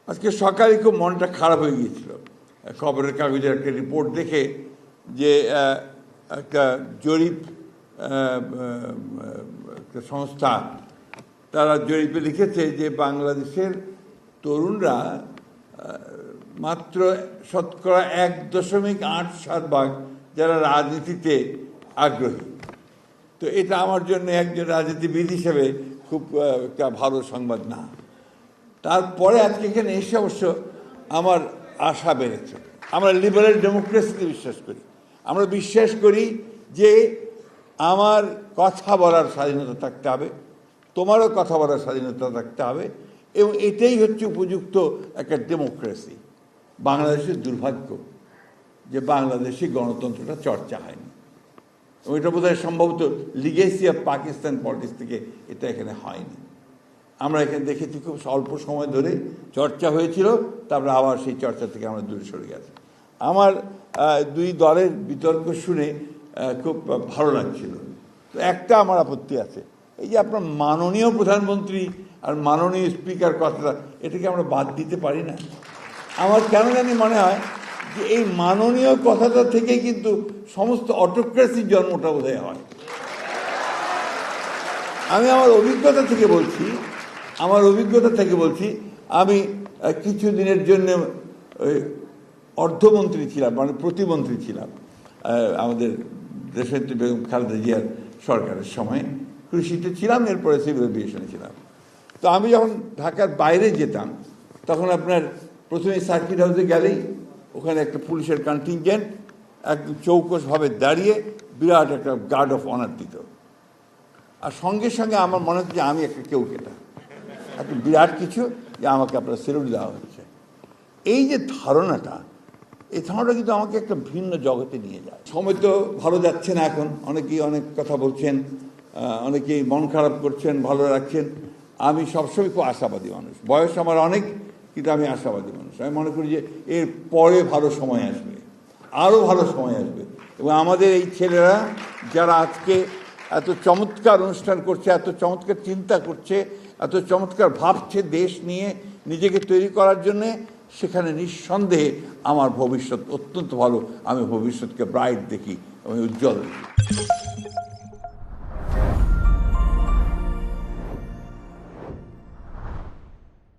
আজকে সকালে খুব মনটা খারাপ হয়ে গিয়েছিল খবরের কাগজের একটা রিপোর্ট দেখে যে একটা জরিপ একটা সংস্থা তারা জরিপে লিখেছে যে বাংলাদেশের তরুণরা মাত্র শতকরা 1.87% যারা রাজনীতিতে আগ্রহী। তো এটা আমার জন্য একজন রাজনীতিবিদ হিসেবে খুব একটা ভালো সংবাদ না। তারপরে আজকে এখানে এসে অবশ্য আমার আশা বেড়েছে। আমরা লিবারেল ডেমোক্রেসিতে বিশ্বাস করি। আমরা বিশ্বাস করি যে আমার কথা বলার স্বাধীনতা থাকতে হবে, তোমারও কথা বলার স্বাধীনতা থাকতে হবে, এবং এটাই হচ্ছে উপযুক্ত একটা ডেমোক্রেসি। বাংলাদেশের দুর্ভাগ্য যে বাংলাদেশি গণতন্ত্রটা চর্চা হয়নি, এবং এটা বোধহয় সম্ভবত লিগেসি অফ পাকিস্তান পলিটিক্স থেকে এটা এখানে হয়নি। আমরা এখানে দেখেছি খুব অল্প সময় ধরে চর্চা হয়েছিল, তারপরে আবার সেই চর্চা থেকে আমরা দূরে সরে গেছি। আমার দুই দলের বিতর্ক শুনে খুব ভালো লাগছিল। তো একটা আমার আপত্তি আছে, এই যে আপনার মাননীয় প্রধানমন্ত্রী আর মাননীয় স্পিকার কথাটা, এটাকে আমরা বাদ দিতে পারি না। আমার কেন জানি মনে হয় যে এই মাননীয় কথাটা থেকে কিন্তু সমস্ত অটোক্রেসির জন্মটা বোধহয় হয়। আমি আমার অভিজ্ঞতা থেকে বলছি, আমি কিছু দিনের জন্য অর্থমন্ত্রী ছিলাম, মানে প্রতিমন্ত্রী ছিলাম আমাদের দেশের বেগম খালেদা জিয়ার সরকারের সময়। কৃষিতে ছিলাম, এরপরে সিভিল এভিয়েশনে ছিলাম। তো আমি যখন ঢাকার বাইরে যেতাম তখন আপনার প্রথমে সার্কিট হাউসে গেলেই ওখানে একটা পুলিশের কন্টিনজেন্ট একদম চৌকসভাবে দাঁড়িয়ে বিরাট একটা গার্ড অফ অনার দিত, আর সঙ্গে সঙ্গে আমার মনে হচ্ছে যে আমি একটা কেউ কেটা একটা বিরাট কিছু, যে আমাকে আপনার সেলুট দেওয়া হচ্ছে। এই যে ধারণাটা, এই ধারণাটা কিন্তু আমাকে একটা ভিন্ন জগতে নিয়ে যায়। সময় তো ভালো যাচ্ছে না এখন, অনেকেই অনেক কথা বলছেন, অনেকেই মন খারাপ করছেন, ভালো রাখছেন। আমি সবসময় খুব আশাবাদী মানুষ, বয়স আমার অনেক, কিন্তু আমি আশাবাদী মানুষ। আমি মনে করি যে এর পরে ভালো সময় আসবে, আরও ভালো সময় আসবে, এবং আমাদের এই ছেলেরা যারা আজকে এত চমৎকার অনুষ্ঠান করছে, এত চমৎকার চিন্তা করছে, এত চমৎকার ভাবছে দেশ নিয়ে নিজেকে তৈরি করার জন্যে, সেখানে নিঃসন্দেহে আমার ভবিষ্যৎ অত্যন্ত ভালো। আমি ভবিষ্যৎকে ব্রাইট দেখি, আমি উজ্জ্বল দেখি।